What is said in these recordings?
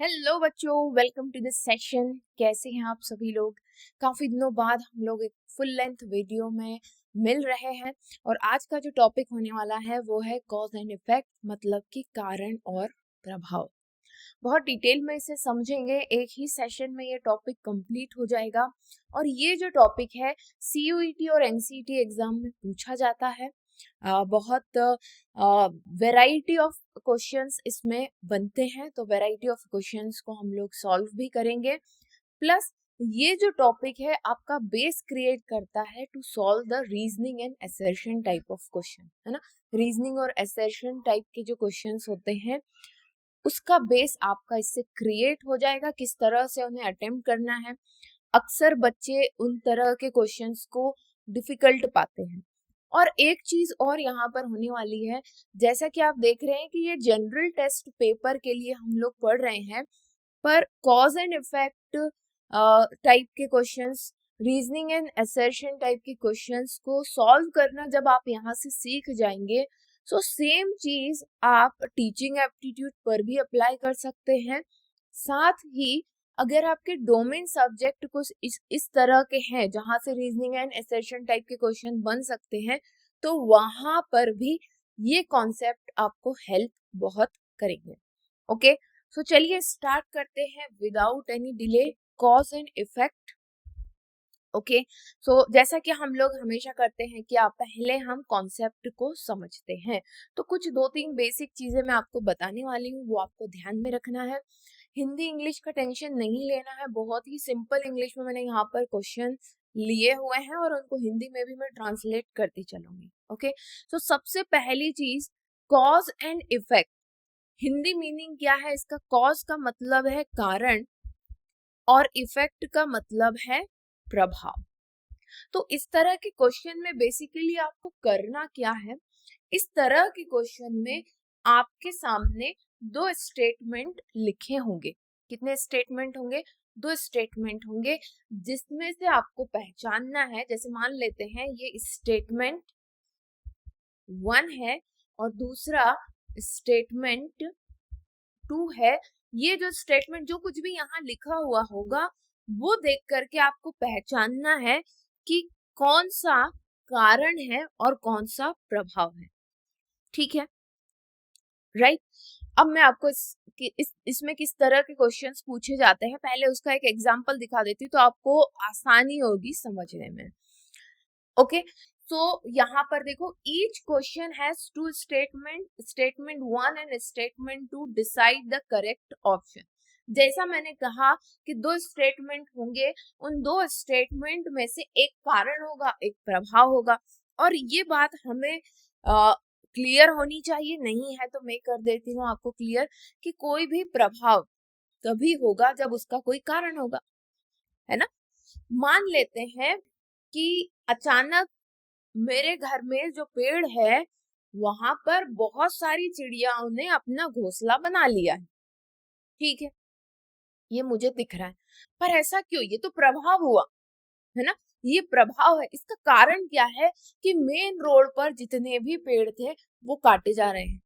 Hello बच्चों, welcome to this session. कैसे हैं आप सभी लोग? काफी दिनों बाद हम लोग एक फुल लेंथ वीडियो में मिल रहे हैं और आज का जो टॉपिक होने वाला है वो है कॉज एंड इफेक्ट, मतलब कि कारण और प्रभाव। बहुत डिटेल में इसे समझेंगे, एक ही सेशन में ये टॉपिक कंप्लीट हो जाएगा। और ये जो टॉपिक है सीयूईटी और एनसीईटी एग्जाम में पूछा जाता है। बहुत वैरायटी ऑफ क्वेश्चंस इसमें बनते हैं, तो वैरायटी ऑफ क्वेश्चंस को हम लोग सॉल्व भी करेंगे। प्लस ये जो टॉपिक है आपका बेस क्रिएट करता है to solve the reasoning and assertion type of question, है ना। रीजनिंग और असर्शन टाइप के जो क्वेश्चंस होते हैं उसका बेस आपका इससे क्रिएट हो जाएगा, किस तरह से उन्हें अटेम्प्ट करना है। अक्सर बच्चे उन तरह के क्वेश्चंस को डिफिकल्ट पाते हैं। और एक चीज और यहाँ पर होने वाली है, जैसा कि आप देख रहे हैं कि ये जनरल टेस्ट पेपर के लिए हम लोग पढ़ रहे हैं, पर कॉज एंड इफेक्ट टाइप के questions, reasoning and assertion type के क्वेश्चंस को सॉल्व करना जब आप यहाँ से सीख जाएंगे, सो सेम चीज आप टीचिंग एप्टीट्यूड पर भी अप्लाई कर सकते हैं। साथ ही अगर आपके डोमेन सब्जेक्ट कुछ इस तरह के हैं जहां से रीजनिंग एंड असर्शन टाइप के क्वेश्चन बन सकते हैं, तो वहां पर भी ये कॉन्सेप्ट आपको हेल्प बहुत करेंगे। ओके, सो चलिए स्टार्ट करते हैं without any delay, cause and effect. Okay, so जैसा कि हम लोग हमेशा करते हैं कि आप पहले हम कॉन्सेप्ट को समझते हैं, तो कुछ दो तीन बेसिक चीजें मैं आपको बताने वाली हूँ, वो आपको ध्यान में रखना है। हिंदी इंग्लिश का टेंशन नहीं लेना है, बहुत ही सिंपल इंग्लिश में मैंने यहाँ पर क्वेश्चन लिए हुए हैं और उनको हिंदी में भी मैं ट्रांसलेट करती चलूंगी। ओके, तो सबसे पहली चीज cause and effect. Hindi meaning क्या है इसका? कॉज का मतलब है कारण और इफेक्ट का मतलब है प्रभाव। तो इस तरह के क्वेश्चन में बेसिकली आपको करना क्या है, इस तरह के क्वेश्चन में आपके सामने दो स्टेटमेंट लिखे होंगे। कितने स्टेटमेंट होंगे? दो स्टेटमेंट होंगे, जिसमें से आपको पहचानना है। जैसे मान लेते हैं ये स्टेटमेंट 1 है और दूसरा स्टेटमेंट 2 है। ये जो स्टेटमेंट, जो कुछ भी यहाँ लिखा हुआ होगा, वो देख करके आपको पहचानना है कि कौन सा कारण है और कौन सा प्रभाव है। ठीक है, राइट। अब मैं आपको इसमें किस तरह के क्वेश्चंस पूछे जाते हैं, पहले उसका एक एग्जांपल दिखा देती हूँ तो आपको आसानी होगी समझने में। ओके, सो यहाँ पर देखो, each question has two statement, statement 1 and statement 2 decide the correct option. जैसा मैंने कहा कि दो स्टेटमेंट होंगे, उन दो स्टेटमेंट में से एक कारण होगा, एक प्रभाव होगा। और ये बात हमें क्लियर होनी चाहिए, नहीं है तो मैं कर देती हूँ आपको क्लियर, कि कोई भी प्रभाव तभी होगा जब उसका कोई कारण होगा, है ना। मान लेते हैं कि अचानक मेरे घर में जो पेड़ है वहां पर बहुत सारी चिड़ियाओं ने अपना घोंसला बना लिया है। ठीक है, ये मुझे दिख रहा है, पर ऐसा क्यों? ये तो प्रभाव हुआ, है ना। ये प्रभाव है। इसका कारण क्या है कि मेन रोड पर जितने भी पेड़ थे वो काटे जा रहे हैं।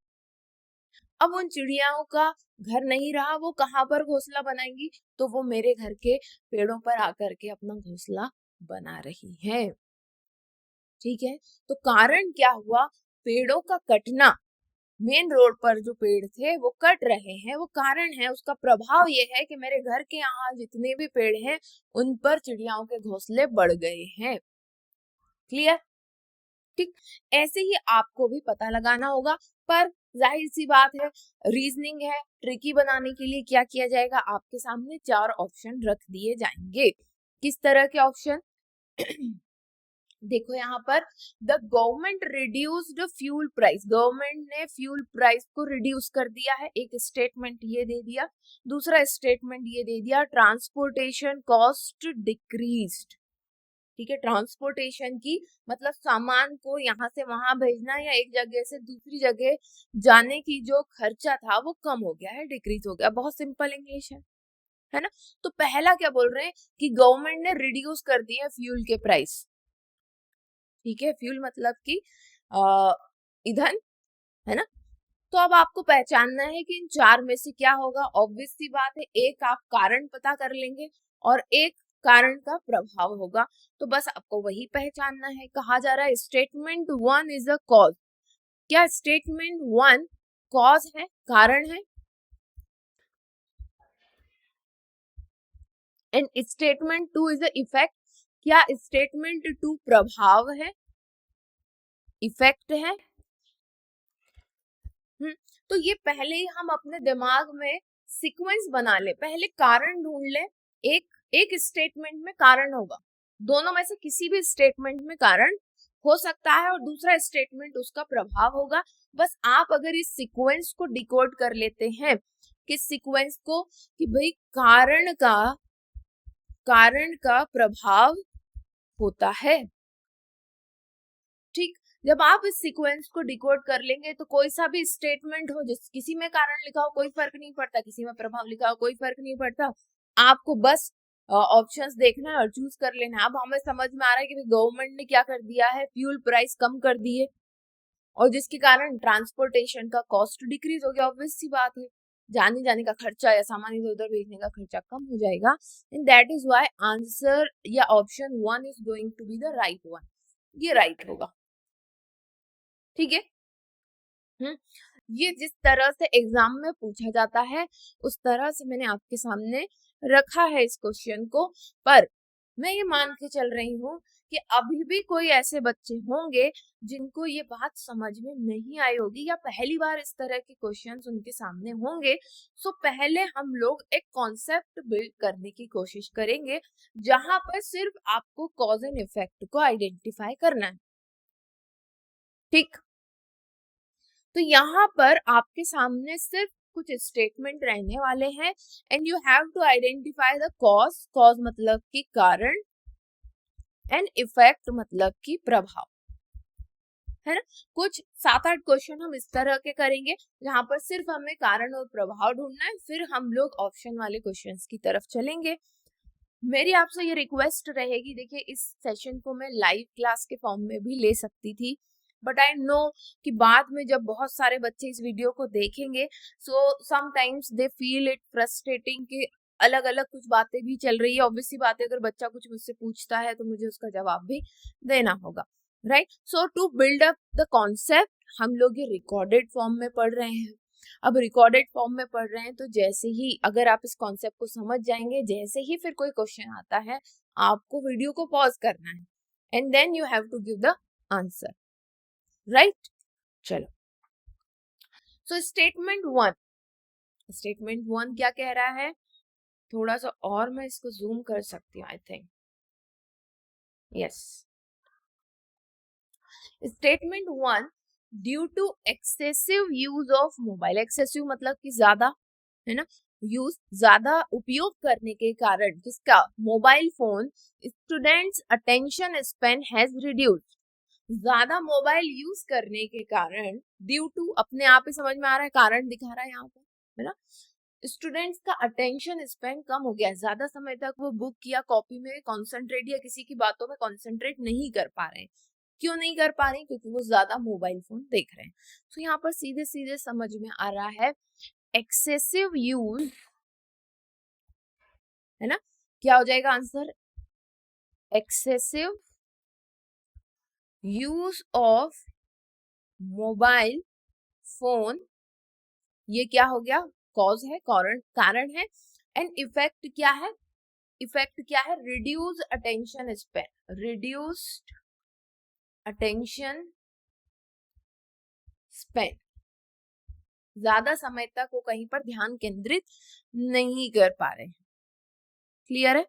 अब उन चिड़ियाओं का घर नहीं रहा, वो कहाँ पर घोंसला बनाएंगी? तो वो मेरे घर के पेड़ों पर आकर के अपना घोंसला बना रही है। ठीक है, तो कारण क्या हुआ? पेड़ों का कटना। मेन रोड पर जो पेड़ थे वो कट रहे हैं, वो कारण है। उसका प्रभाव ये है कि मेरे घर के यहाँ जितने भी पेड़ हैं उन पर चिड़ियाओं के घोंसले बढ़ गए हैं। क्लियर? ठीक, ऐसे ही आपको भी पता लगाना होगा। पर जाहिर सी बात है, रीजनिंग है, ट्रिकी बनाने के लिए क्या किया जाएगा, आपके सामने 4 ऑप्शन रख दिए जाएंगे। किस तरह के ऑप्शन? देखो यहाँ पर, the government reduced fuel price, government ने फ्यूल प्राइस को रिड्यूस कर दिया है, एक स्टेटमेंट ये दे दिया। दूसरा स्टेटमेंट ये दे दिया, ट्रांसपोर्टेशन कॉस्ट डिक्रीज्ड। ठीक है, ट्रांसपोर्टेशन की मतलब सामान को यहाँ से वहां भेजना या एक जगह से दूसरी जगह जाने की जो खर्चा था वो कम हो गया है, डिक्रीज हो गया। बहुत सिंपल इंग्लिश है ना। तो पहला क्या बोल रहे हैं कि गवर्नमेंट ने रिड्यूस कर दिया फ्यूल के प्राइस। ठीक है, फ्यूल मतलब कि ईंधन, है ना। तो अब आपको पहचानना है कि इन चार में से क्या होगा। ऑब्वियस सी बात है, एक आप कारण पता कर लेंगे और एक कारण का प्रभाव होगा, तो बस आपको वही पहचानना है। कहा जा रहा है statement one is a cause. क्या स्टेटमेंट वन कॉज है, कारण है, and statement two is a effect. क्या स्टेटमेंट टू प्रभाव है, इफेक्ट है। तो ये पहले ही हम अपने दिमाग में सीक्वेंस बना ले, पहले कारण ढूंढ ले। एक स्टेटमेंट में कारण होगा, दोनों में से किसी भी स्टेटमेंट में कारण हो सकता है और दूसरा स्टेटमेंट उसका प्रभाव होगा। बस आप अगर इस सीक्वेंस को डिकोड कर लेते हैं, किस सीक्वेंस को, कि भाई कारण का प्रभाव होता है। ठीक, जब आप इस सीक्वेंस को डिकोड कर लेंगे तो कोई सा भी स्टेटमेंट हो, जिस किसी में कारण लिखा हो कोई फर्क नहीं पड़ता, किसी में प्रभाव लिखा हो कोई फर्क नहीं पड़ता, आपको बस ऑप्शंस देखना है और चूज कर लेना है। अब हमें समझ में आ रहा है कि गवर्नमेंट ने क्या कर दिया है, फ्यूल प्राइस कम कर दिए और जिसके कारण ट्रांसपोर्टेशन का कॉस्ट डिक्रीज हो गया। ऑब्वियस सी बात है, जाने जाने का खर्चा या सामान इधर उधर भेजने का खर्चा कम हो जाएगा, and that is why answer या option one is going to be the right one. ये राइट होगा, ठीक है। ये जिस तरह से एग्जाम में पूछा जाता है उस तरह से मैंने आपके सामने रखा है इस क्वेश्चन को। पर मैं ये मान के चल रही हूँ कि अभी भी कोई ऐसे बच्चे होंगे जिनको ये बात समझ में नहीं आई होगी या पहली बार इस तरह के क्वेश्चंस उनके सामने होंगे। सो पहले हम लोग एक कॉन्सेप्ट बिल्ड करने की कोशिश करेंगे जहां पर सिर्फ आपको कॉज एंड इफेक्ट को आइडेंटिफाई करना है, ठीक। तो यहाँ पर आपके सामने सिर्फ कुछ स्टेटमेंट रहने वाले हैं and you have to identify the cause. Cause मतलब कि कारण, एंड इफेक्ट मतलब कि प्रभाव, है ना। कुछ 7-8 क्वेश्चन हम इस तरह के करेंगे जहां पर सिर्फ हमें कारण और प्रभाव ढूंढना है, फिर हम लोग ऑप्शन वाले क्वेश्चंस की तरफ चलेंगे। मेरी आपसे ये रिक्वेस्ट रहेगी, देखिए इस सेशन को मैं लाइव क्लास के फॉर्म में भी ले सकती थी, बट आई नो कि बाद में जब बहुत सारे बच्चे इस वीडियो को देखेंगे so sometimes they feel it frustrating कि अलग अलग कुछ बातें भी चल रही है। ऑब्वियसली बात है, अगर बच्चा कुछ मुझसे पूछता है तो मुझे उसका जवाब भी देना होगा, right. So to build up the concept हम लोग ये रिकॉर्डेड फॉर्म में पढ़ रहे हैं। अब रिकॉर्डेड फॉर्म में पढ़ रहे हैं तो जैसे ही अगर आप इस कॉन्सेप्ट को समझ जाएंगे, जैसे ही फिर कोई क्वेश्चन आता है आपको वीडियो को पॉज करना है and then you have to give the answer, right. चलो, सो स्टेटमेंट वन क्या कह रहा है, थोड़ा सा और मैं इसको जूम कर सकती हूँ, I think, yes. Statement one, due to excessive use of mobile, excessive मतलब कि ज्यादा, है ना, यूज ज्यादा उपयोग करने के कारण किसका, mobile phone, students attention span has reduced. ज्यादा मोबाइल यूज करने के कारण, ड्यू टू अपने आप ही समझ में आ रहा है, कारण दिखा रहा है यहाँ पर, है ना। स्टूडेंट्स का अटेंशन स्पैन कम हो गया, ज्यादा समय तक वो बुक या कॉपी में कंसंट्रेट या किसी की बातों में कंसंट्रेट नहीं कर पा रहे हैं। क्यों नहीं कर पा रहे हैं, क्योंकि वो ज्यादा मोबाइल फोन देख रहे हैं। तो यहाँ पर सीधे सीधे समझ में आ रहा है एक्सेसिव यूज, है ना, क्या हो जाएगा answer, excessive use of mobile phone, ये क्या हो गया, कॉज है, कारण है। एंड इफेक्ट क्या है, इफेक्ट क्या है, reduce attention span, reduced attention span, ज्यादा समय तक वो कहीं पर ध्यान केंद्रित नहीं कर पा रहे हैं। क्लियर है,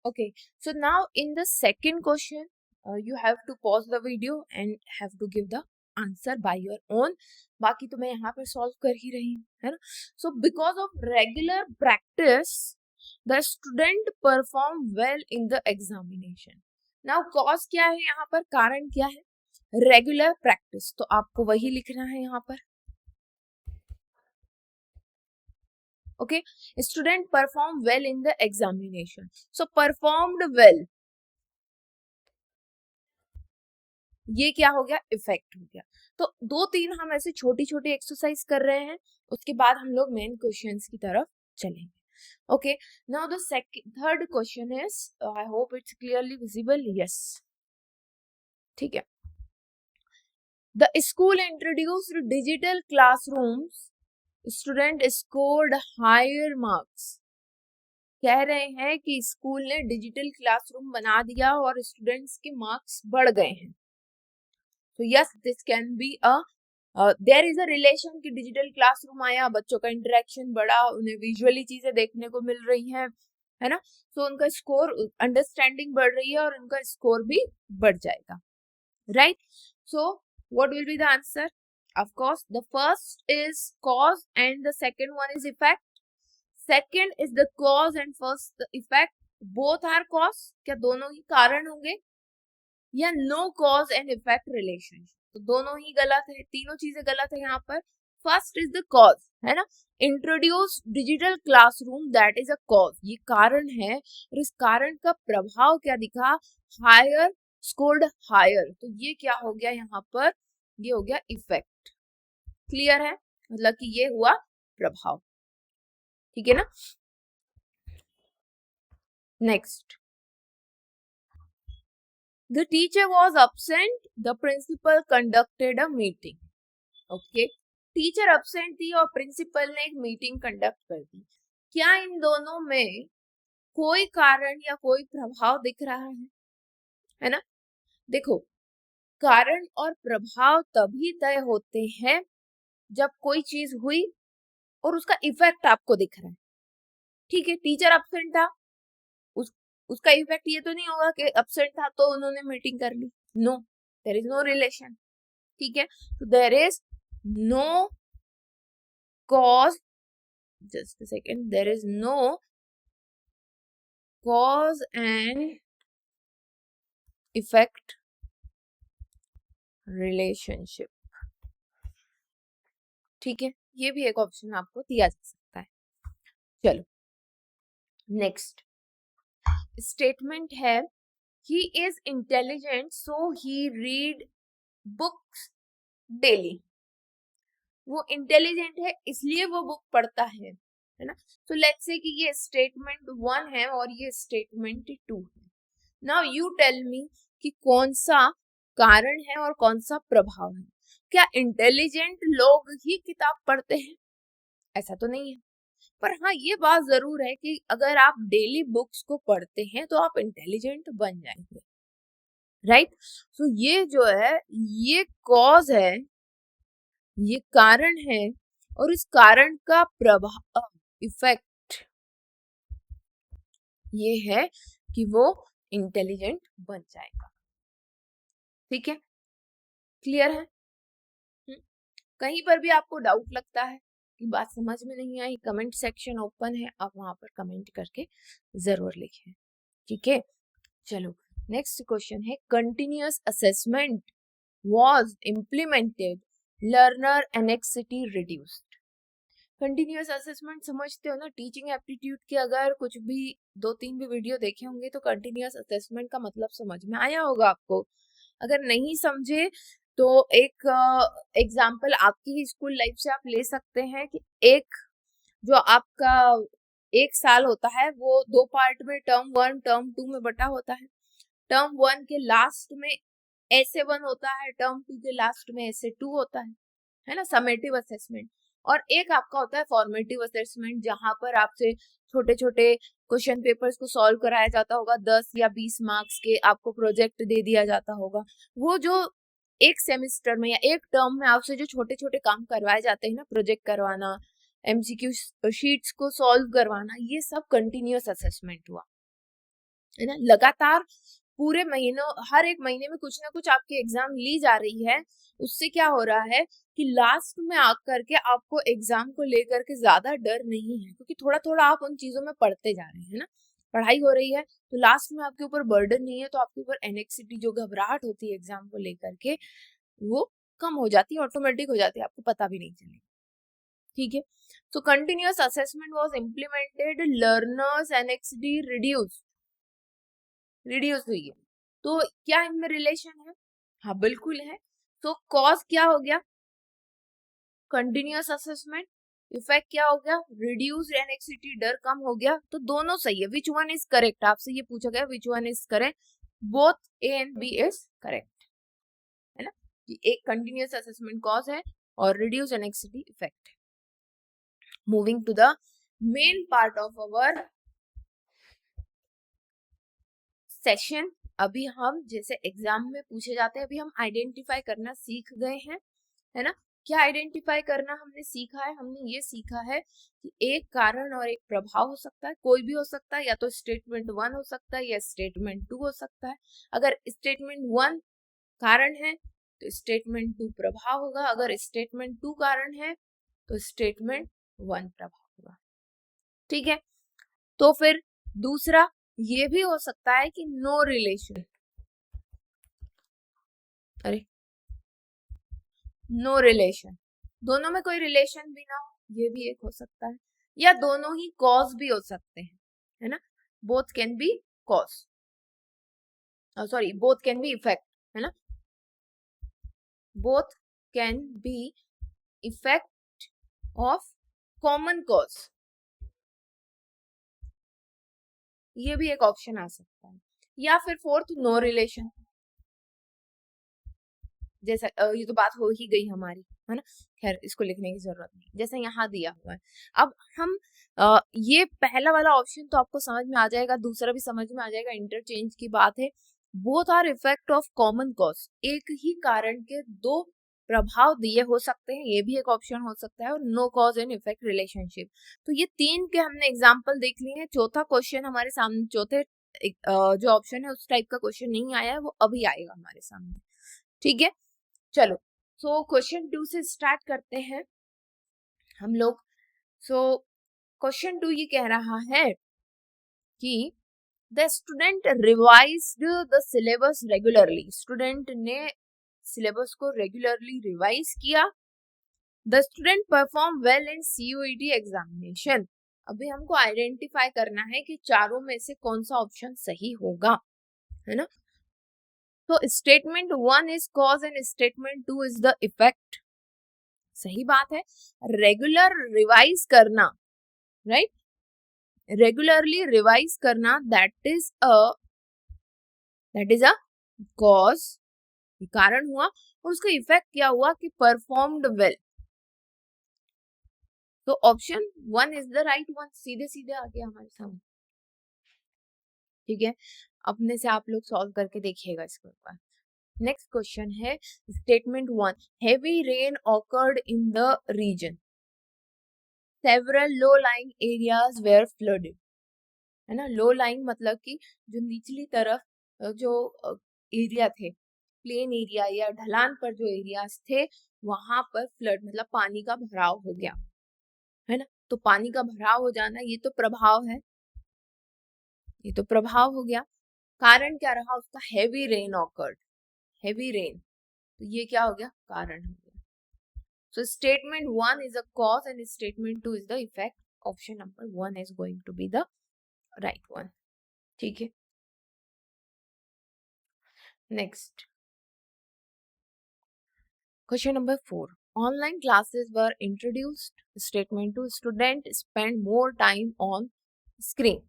okay. So now in the second question you have to pause the video and have to give the answer by your own। बाकी तो मैं यहाँ पर सॉल्व कर ही रही हूँ, है ना। So because of regular practice the student perform well in the examination. Now cause क्या है यहाँ पर, कारण क्या है, रेगुलर प्रैक्टिस, तो आपको वही लिखना है यहाँ पर, okay. Student perform well in the examination, so performed well, ये क्या हो गया, इफेक्ट हो गया। तो 2-3 हम ऐसे छोटी छोटी एक्सरसाइज कर रहे हैं, उसके बाद हम लोग मेन क्वेश्चंस की तरफ चलेंगे। Okay, now the third question is, I hope it's clearly visible, yes, ठीक है। The school introduced digital classrooms, student scored higher marks. कह रहे हैं कि स्कूल ने डिजिटल क्लासरूम बना दिया और स्टूडेंट्स के मार्क्स बढ़ गए हैं। तो yes, this can be a there is a relation कि डिजिटल क्लासरूम आया, बच्चों का इंटरेक्शन बढ़ा, उन्हें विजुअली चीजें देखने को मिल रही हैं, है ना, तो उनका स्कोर, अंडरस्टैंडिंग बढ़ रही है और उनका स्कोर भी बढ़ जाएगा, right. So what will be the answer? Of course the first is cause and the second one is effect. Second is the cause and first the effect, both are cause, क्या दोनों ही कारण होंगे, या no cause and effect relationship, तो दोनों ही गलत है, तीनों चीजें गलत है यहाँ पर। फर्स्ट इज द कॉज, है ना, introduce digital classroom, that is a cause, ये कारण है, और इस कारण का प्रभाव क्या दिखा, हायर, स्कोर्ड हायर, तो ये क्या हो गया यहाँ पर, ये हो गया इफेक्ट। क्लियर है, मतलब कि ये हुआ प्रभाव, ठीक है ना। Next, the teacher was absent, the principal conducted a meeting. Okay, teacher absent थी और प्रिंसिपल ने एक मीटिंग कंडक्ट कर दी। क्या इन दोनों में कोई कारण या कोई प्रभाव दिख रहा है ना। देखो, कारण और प्रभाव तभी तय होते हैं जब कोई चीज हुई और उसका इफेक्ट आपको दिख रहा है, ठीक है। टीचर अब्सेंट था, उसका इफेक्ट ये तो नहीं होगा कि अब्सेंट था तो उन्होंने मीटिंग कर ली, no, there is no relation, ठीक है। तो there is no cause, just a second, there is no cause and effect relationship, ठीक है, ये भी एक ऑप्शन आपको दिया जा सकता है। चलो नेक्स्ट स्टेटमेंट है, he is intelligent so he read books daily, वो इंटेलिजेंट है इसलिए वो बुक पढ़ता है ना। तो लेट्स से कि ये स्टेटमेंट 1 है और ये स्टेटमेंट 2 है। नाउ यू टेल मी कि कौन सा कारण है और कौन सा प्रभाव है। क्या इंटेलिजेंट लोग ही किताब पढ़ते हैं? ऐसा तो नहीं है, पर हाँ ये बात जरूर है कि अगर आप डेली बुक्स को पढ़ते हैं तो आप इंटेलिजेंट बन जाएंगे, राइट। सो ये जो है ये कॉज है, ये कारण है, और इस कारण का प्रभाव, इफेक्ट ये है कि वो इंटेलिजेंट बन जाएगा, ठीक है, क्लियर है। कहीं पर भी आपको डाउट लगता है कि बात समझ में नहीं आई, कमेंट सेक्शन ओपन है, आप वहां पर कमेंट करके जरूर लिखें, ठीक है। चलो नेक्स्ट क्वेश्चन है, continuous assessment was implemented, learner anxiety reduced. Continuous assessment समझते हो ना, टीचिंग एप्टीट्यूड के अगर कुछ भी 2-3 भी वीडियो देखे होंगे तो कंटिन्यूअस असेसमेंट का मतलब समझ में आया होगा आपको। अगर नहीं समझे तो एक एग्जाम्पल आपकी ही स्कूल लाइफ से आप ले सकते हैं कि एक जो आपका 1 साल होता है वो 2 पार्ट में टर्म 1 टर्म 2 में बटा होता है। टर्म 1 के लास्ट में SA1 होता है, टर्म 2 के लास्ट में SA2 होता है ना, समेटिव असेसमेंट। और एक आपका होता है फॉर्मेटिव असेसमेंट, जहां पर आपसे छोटे छोटे क्वेश्चन पेपर्स को सॉल्व कराया जाता होगा, 10 या 20 मार्क्स के आपको प्रोजेक्ट दे दिया जाता होगा। वो जो एक सेमेस्टर में या एक टर्म में आपसे जो छोटे छोटे काम करवाए जाते हैं ना, प्रोजेक्ट करवाना, MCQ शीट्स को सॉल्व करवाना, ये सब कंटिन्यूअस असेसमेंट हुआ, है ना। लगातार पूरे महीनों, हर एक महीने में कुछ ना कुछ आपकी एग्जाम ली जा रही है। उससे क्या हो रहा है कि लास्ट में आकर के आपको एग्जाम को लेकर के ज्यादा डर नहीं है, क्योंकि थोड़ा थोड़ा आप उन चीजों में पढ़ते जा रहे हैं ना, पढ़ाई हो रही है, तो लास्ट में आपके ऊपर बर्डन नहीं है, तो आपके ऊपर एनेक्सिटी जो घबराहट होती है एग्जाम को लेकर के वो कम हो जाती है, ऑटोमेटिक हो जाती है, आपको पता भी नहीं चलेगा, ठीक है। So continuous assessment was implemented, learners anxiety reduce हुई है। तो क्या इनमें रिलेशन है? हाँ बिल्कुल है। तो कॉज क्या हो गया, कंटिन्यूअस असेसमेंट, इफेक्ट क्या हो गया, रिड्यूस एनेक्सिटी, डर कम हो गया। तो दोनों सही है। विच वन इज करेक्ट, आपसे ये पूछा गया which one is correct. Both A and B is correct, है ना, कि एक कंटिन्यूअस असेसमेंट कॉज है और रिड्यूस एनेक्सिटी इफेक्ट है। Moving to the main part of our session. अभी हम जैसे एग्जाम में पूछे जाते हैं, अभी हम आइडेंटिफाई करना सीख गए हैं, है ना। क्या आइडेंटिफाई करना हमने सीखा है, हमने ये सीखा है कि एक कारण और एक प्रभाव हो सकता है, कोई भी हो सकता है, या तो स्टेटमेंट 1 हो सकता है या स्टेटमेंट 2 हो सकता है। अगर स्टेटमेंट 1 कारण है तो स्टेटमेंट 2 प्रभाव होगा, अगर स्टेटमेंट 2 कारण है तो स्टेटमेंट 1 प्रभाव होगा। ठीक है, तो फिर दूसरा ये भी हो सकता है कि नो रिलेशन, अरे नो रिलेशन, दोनों में कोई रिलेशन भी ना हो, ये भी एक हो सकता है। या दोनों ही कॉज भी हो सकते हैं, है ना, both can be cause, sorry both can be effect, है ना, both can be effect of common cause, ये भी एक ऑप्शन आ सकता है। या फिर फोर्थ नो रिलेशन, जैसा ये तो बात हो ही गई हमारी, है ना, खैर इसको लिखने की जरूरत नहीं, जैसे यहाँ दिया हुआ है। अब हम ये पहला वाला ऑप्शन तो आपको समझ में आ जाएगा, दूसरा भी समझ में आ जाएगा, इंटरचेंज की बात है। Both are effect of common cause, एक ही कारण के दो प्रभाव दिए हो सकते हैं, ये भी एक ऑप्शन हो सकता है। और no cause and effect relationship, तो ये तीन के हमने एग्जाम्पल देख लिए हैं। चौथा क्वेश्चन हमारे सामने, चौथे जो ऑप्शन है उस टाइप का क्वेश्चन नहीं आया है, वो अभी आएगा हमारे सामने। ठीक है, चलो सो क्वेश्चन 2 से स्टार्ट करते हैं हम लोग। सो क्वेश्चन 2 ये कह रहा है कि the student revised the syllabus regularly, student ने सिलेबस को रेगुलरली रिवाइज किया। The student perform well in CUET examination. अभी हमको आइडेंटिफाई करना है कि चारों में से कौन सा ऑप्शन सही होगा, है ना। तो statement 1 is cause and statement 2 is the effect, सही बात है। रेगुलर रिवाइज करना, राइट, रेगुलरली रिवाइज करना, दैट इज अ कॉज, कारण हुआ। और उसका इफेक्ट क्या हुआ कि परफॉर्म्ड वेल। तो option 1 is the right one, सीधे सीधे आ गया हमारे सामने। ठीक है, अपने से आप लोग सॉल्व करके देखिएगा इसके ऊपर। नेक्स्ट क्वेश्चन है statement 1, heavy rain occurred in the region, several low lying areas were flooded, है ना। लो लाइंग मतलब कि जो निचली तरफ जो एरिया थे, प्लेन एरिया या ढलान पर जो एरियाज थे, वहां पर फ्लड मतलब पानी का भराव हो गया, है ना। तो पानी का भराव हो जाना ये तो प्रभाव है, ये तो प्रभाव हो गया। कारण क्या रहा उसका, heavy rain occurred, heavy rain, तो ये क्या हो गया, कारण हो गया। So statement 1 is a cause and statement 2 is the effect. Option number 1 is going to be the right one. ठीक है, next question number 4, online classes were introduced, statement 2, student spend more time on screen.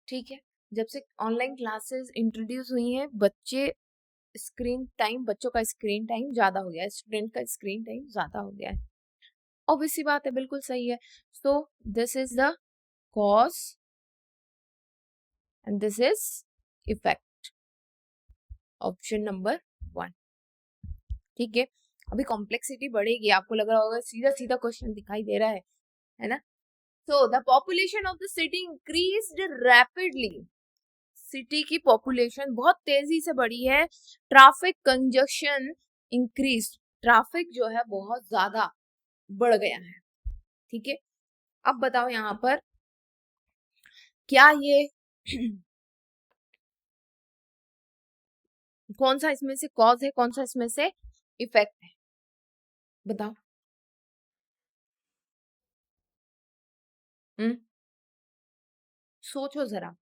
ठीक है, जब से online classes introduce हुई हैं, बच्चों का स्क्रीन टाइम ज्यादा हो गया है, स्टूडेंट का स्क्रीन टाइम ज्यादा हो गया है। ऑब्वियस सी बात है, बिल्कुल सही है। So this is the cause and this is effect, option number 1। ठीक है, अभी कॉम्प्लेक्सिटी बढ़ेगी, आपको लग रहा होगा सीधा सीधा क्वेश्चन दिखाई दे रहा है ना। So the population of the city increased rapidly, city की पॉपुलेशन बहुत तेजी से बढ़ी है। ट्रैफिक कंजक्शन इंक्रीज, ट्रैफिक जो है बहुत ज्यादा बढ़ गया है। ठीक है, अब बताओ यहाँ पर क्या ये कौन सा इसमें से कॉज है, कौन सा इसमें से इफेक्ट है, बताओ। सोचो जरा,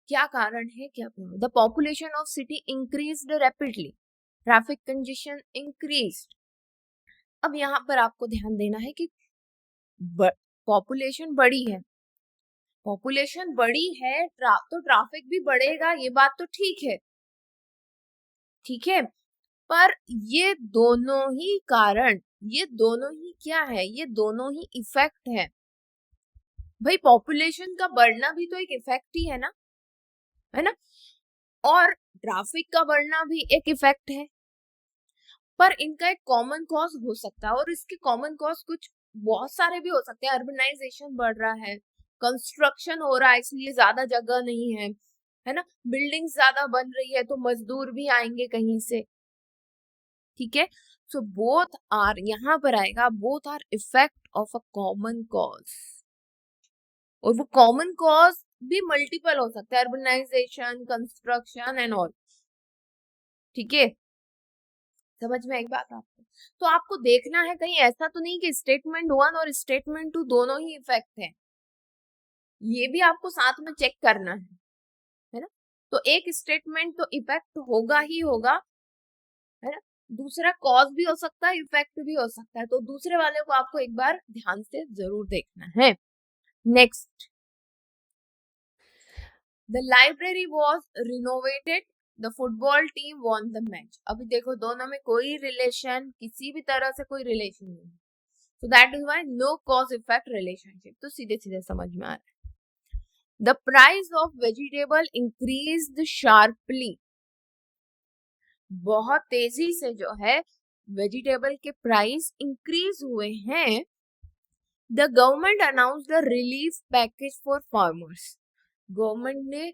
क्या कारण है, क्या the population of city increased rapidly, traffic congestion increased. अब यहाँ पर आपको ध्यान देना है कि पॉपुलेशन बड़ी है, पॉपुलेशन बड़ी है तो ट्रैफिक भी बढ़ेगा, ये बात तो ठीक है, ठीक है। पर ये दोनों ही कारण, ये दोनों ही क्या है, ये दोनों ही इफेक्ट है। भाई पॉपुलेशन का बढ़ना भी तो एक इफेक्ट ही है ना, और ट्रैफिक का बढ़ना भी एक इफेक्ट है। पर इनका एक कॉमन कॉज हो सकता है, और इसके कॉमन कॉज कुछ बहुत सारे भी हो सकते हैं। अर्बनाइजेशन बढ़ रहा है, कंस्ट्रक्शन हो रहा है इसलिए ज्यादा जगह नहीं है ना, बिल्डिंग ज्यादा बन रही है तो मजदूर भी आएंगे कहीं से, ठीक है। सो बोथ आर, यहाँ पर आएगा both are effect of a common cause, और वो कॉमन कॉज भी मल्टीपल हो सकता है, अर्बनाइजेशन, कंस्ट्रक्शन एंड ऑल, ठीक है। समझ में एक बात आपको? तो आपको देखना है कहीं ऐसा तो नहीं कि स्टेटमेंट 1 और स्टेटमेंट 2 दोनों ही इफेक्ट है, ये भी आपको साथ में चेक करना है ना। तो एक स्टेटमेंट तो इफेक्ट होगा ही होगा, है ना, दूसरा कॉज भी हो सकता है, इफेक्ट भी हो सकता है, तो दूसरे वाले को आपको एक बार ध्यान से जरूर देखना है। Next, the library was renovated, the football team won the match. अभी देखो दोनों में कोई रिलेशन, किसी भी तरह से कोई रिलेशन नहीं, so that is why no cause effect relationship, तो सीधे सीधे समझ में आ रहा है। The price of vegetable increased sharply, बहुत तेजी से जो है वेजिटेबल के प्राइस इंक्रीज हुए हैं। The government announced a relief package for farmers, government ने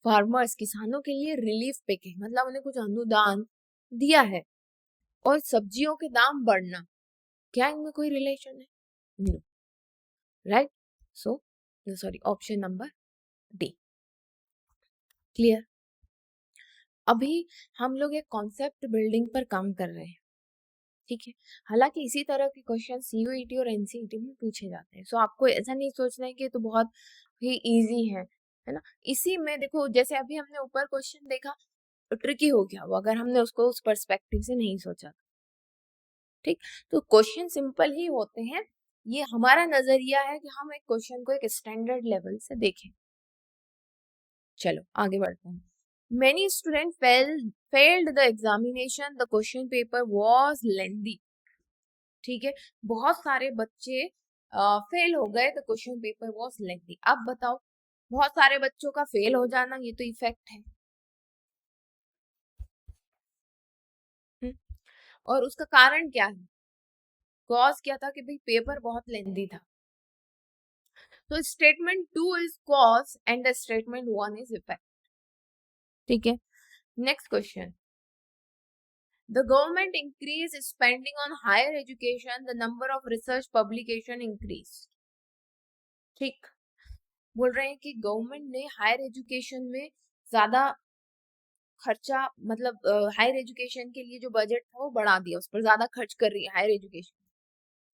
फार्मर्स, किसानों के लिए रिलीफ पैकेज, मतलब उन्हें कुछ अनुदान दिया है। और सब्जियों के दाम बढ़ना, क्या इनमें कोई रिलेशन है? No, right. So sorry, option number D. Clear? अभी हम लोग एक कॉन्सेप्ट बिल्डिंग पर काम कर रहे हैं, ठीक है। हालांकि इसी तरह के क्वेश्चन सीयूईटी और एनसीईटी में पूछे जाते हैं, सो आपको ऐसा नहीं सोचना है कि तो बहुत ही इजी है ना। इसी में देखो, जैसे अभी हमने ऊपर क्वेश्चन देखा तो ट्रिकी हो गया वो, अगर हमने उसको उस पर्सपेक्टिव से नहीं सोचा, ठीक। तो क्वेश्चन सिंपल ही होते हैं, ये हमारा नजरिया है कि हम एक क्वेश्चन को एक स्टैंडर्ड लेवल से देखें। चलो आगे बढ़ते हैं। Many students failed the examination. The question paper was lengthy. ठीक है, बहुत सारे बच्चे फेल हो गए, तो क्वेश्चन पेपर वाज लेंथी। अब बताओ, बहुत सारे बच्चों का फेल हो जाना ये तो इफेक्ट है, और उसका कारण क्या है, कॉज क्या था कि भाई पेपर बहुत लेंथी था। तो statement 2 is cause and the statement 1 is effect, ठीक है। Next question, the government increased spending on higher education, the number of research publication increased, ठीक। बोल रहे हैं कि गवर्नमेंट ने हायर एजुकेशन में ज्यादा खर्चा, मतलब हायर एजुकेशन के लिए जो बजट था वो बढ़ा दिया, उस पर ज्यादा खर्च कर रही है हायर एजुकेशन,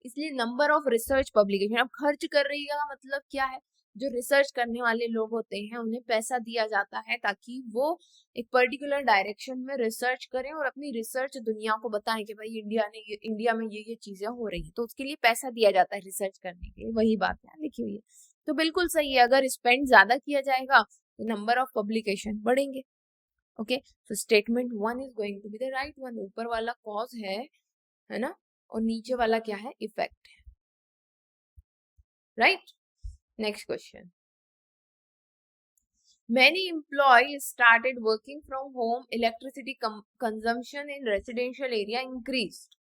इसलिए नंबर ऑफ रिसर्च पब्लिकेशन। अब खर्च कर रही है का मतलब क्या है, जो रिसर्च करने वाले लोग होते हैं उन्हें पैसा दिया जाता है ताकि वो एक पर्टिकुलर डायरेक्शन में रिसर्च करें और अपनी रिसर्च दुनिया को बताएं कि भाई इंडिया में ये चीजें हो रही है, तो उसके लिए पैसा दिया जाता है रिसर्च करने के लिए, वही बात यहाँ लिखी हुई है। तो बिल्कुल सही है, अगर स्पेंड ज्यादा किया जाएगा तो नंबर ऑफ पब्लिकेशन बढ़ेंगे। ओके, तो statement 1 is going to be the right one. ऊपर वाला कॉज है ना, और नीचे वाला क्या है, इफेक्ट है, right. Next question, many employees started working from home, electricity consumption in residential area increased।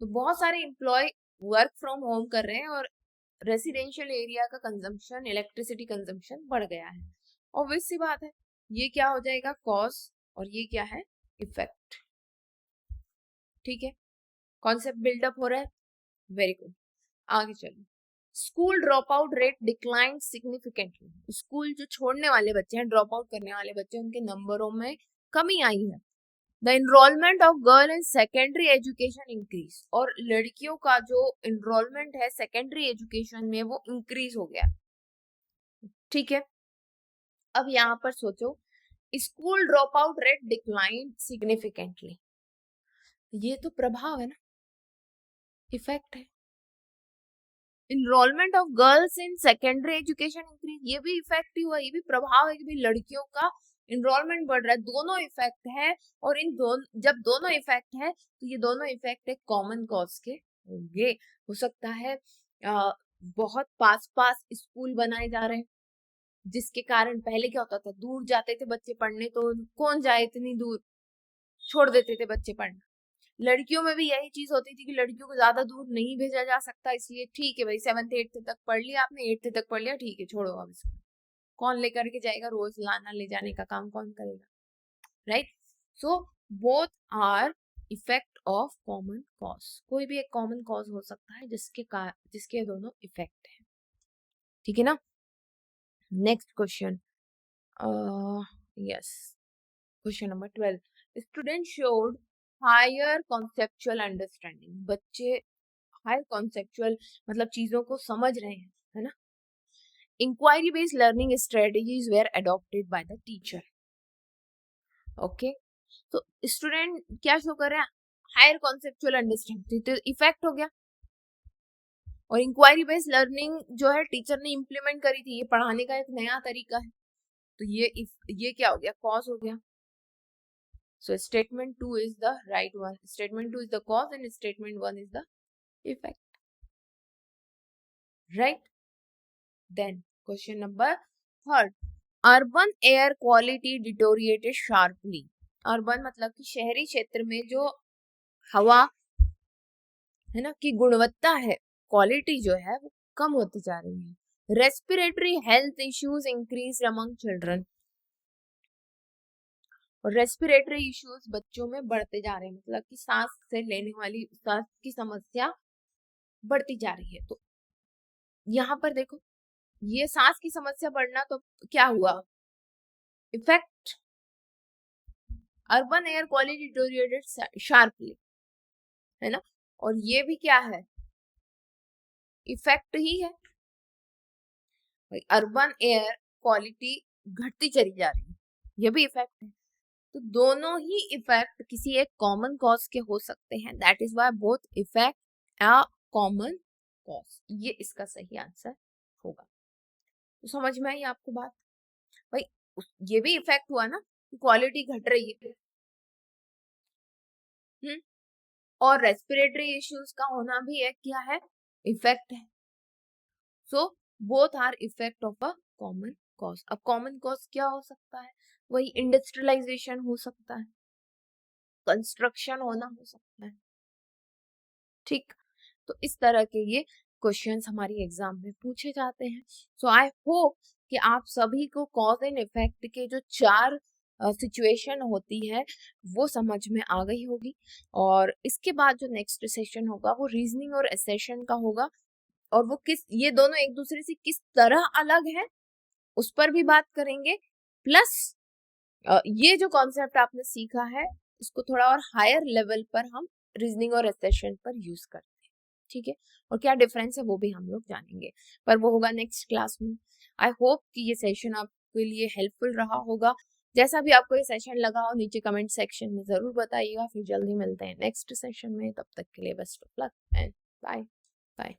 तो बहुत सारे एम्प्लॉय वर्क फ्रॉम होम कर रहे हैं और रेसिडेंशियल एरिया का कंजम्पशन, इलेक्ट्रिसिटी कंजम्पशन बढ़ गया है। ऑब्वियस सी बात है, ये क्या हो जाएगा, कॉज, और ये क्या है, इफेक्ट, ठीक है। कॉन्सेप्ट बिल्डअप हो रहा है, वेरी गुड। आगे चलो, school dropout rate decline significantly. School जो छोड़ने वाले बच्चे हैं, ड्रॉप आउट करने वाले बच्चे, उनके नंबरों में कमी आई है। The enrolment of girl in secondary education increase, और लड़कियों का जो एनरोलमेंट है सेकेंडरी एजुकेशन में वो इंक्रीज हो गया, ठीक है। अब यहाँ पर सोचो, school dropout rate decline significantly. ये तो प्रभाव है ना, इफेक्ट है। Enrolment of girls in secondary education increase, ये भी इफेक्ट ही हुआ, ये भी प्रभाव है कि भाई लड़कियों का इनरोलमेंट बढ़ रहा है। दोनों इफेक्ट है, और इन दोनों, जब दोनों इफेक्ट है तो ये दोनों इफेक्ट एक कॉमन कॉज के होंगे। हो सकता है बहुत पास पास स्कूल बनाए जा रहे हैं, जिसके कारण पहले क्या होता था, दूर जाते थे बच्चे पढ़ने, तो कौन जाए इतनी दूर, छोड़ देते थे बच्चे पढ़ना। लड़कियों में भी यही चीज होती थी कि लड़कियों को ज्यादा दूर नहीं भेजा जा सकता, इसलिए ठीक है भाई 7th 8th तक पढ़ लिया आपने, 8th तक पढ़ लिया, ठीक है छोड़ो अब इसको, कौन लेकर के जाएगा, रोज लाना ले जाने का काम कौन करेगा, right. So both are effect of common cause, कोई भी एक कॉमन कॉज हो सकता है जिसके दोनों इफेक्ट है, ठीक है ना। Next question, yes, question number 12, student showed higher conceptual understanding, बच्चे हायर कॉन्सेप्चुअल मतलब चीजों को समझ रहे हैं, है ना। Inquiry based learning strategies were adopted by the teacher, okay. तो स्टूडेंट क्या शो कर रहे हैं, हायर कॉन्सेप्चुअल अंडरस्टैंडिंग, तो इफेक्ट हो गया। और इंक्वायरी बेस्ड लर्निंग जो है टीचर ने इम्प्लीमेंट करी थी, ये पढ़ाने का एक नया तरीका है, तो ये क्या हो गया, कॉज हो गया। So statement 2 is the right one. Statement 2 is the cause and statement 1 is the effect. Right? Then question number 3rd. Urban air quality deteriorated sharply. Urban मतलब कि शहरी क्षेत्र में जो हवा है ना की गुणवत्ता है, क्वालिटी जो है वो कम होती जा रही है। Respiratory health issues increased among children. और रेस्पिरेटरी इश्यूज बच्चों में बढ़ते जा रहे हैं, मतलब कि सांस से लेने वाली सांस की समस्या बढ़ती जा रही है। तो यहाँ पर देखो, ये सांस की समस्या बढ़ना तो क्या हुआ, effect, urban air quality deteriorated sharply, है ना। और ये भी क्या है, इफेक्ट ही है, अर्बन एयर क्वालिटी घटती चली जा रही है, ये भी इफेक्ट है। तो दोनों ही इफेक्ट किसी एक कॉमन कॉज के हो सकते हैं, that is why both effect a common cause, ये इसका सही आंसर होगा। तो समझ में आई आपको बात भाई, ये भी इफेक्ट हुआ ना, क्वालिटी घट रही है, और रेस्पिरेटरी इश्यूज का होना भी एक क्या है, इफेक्ट है। So both are effect of a common cause. अब कॉमन कॉज क्या हो सकता है, वही इंडस्ट्रियलाइजेशन हो सकता है, कंस्ट्रक्शन होना हो सकता है, ठीक। तो इस तरह के ये क्वेश्चंस हमारी एग्जाम में पूछे जाते हैं। सो आई होप कि आप सभी को कॉज एंड इफेक्ट के जो 4 सिचुएशन होती है वो समझ में आ गई होगी। और इसके बाद जो नेक्स्ट सेशन होगा वो रीजनिंग और एसेशन का होगा, और वो ये दोनों एक दूसरे से किस तरह अलग है उस पर भी बात करेंगे। प्लस ये जो कॉन्सेप्ट आपने सीखा है इसको थोड़ा और हायर लेवल पर हम रीजनिंग और एसेशन पर यूज करते हैं, ठीक है। और क्या डिफरेंस है वो भी हम लोग जानेंगे, पर वो होगा नेक्स्ट क्लास में। आई होप कि ये सेशन आपके लिए हेल्पफुल रहा होगा। जैसा भी आपको ये सेशन लगा हो नीचे कमेंट सेक्शन में जरूर बताइएगा। फिर जल्दी मिलते हैं नेक्स्ट सेशन में, तब तक के लिए best of luck and bye bye.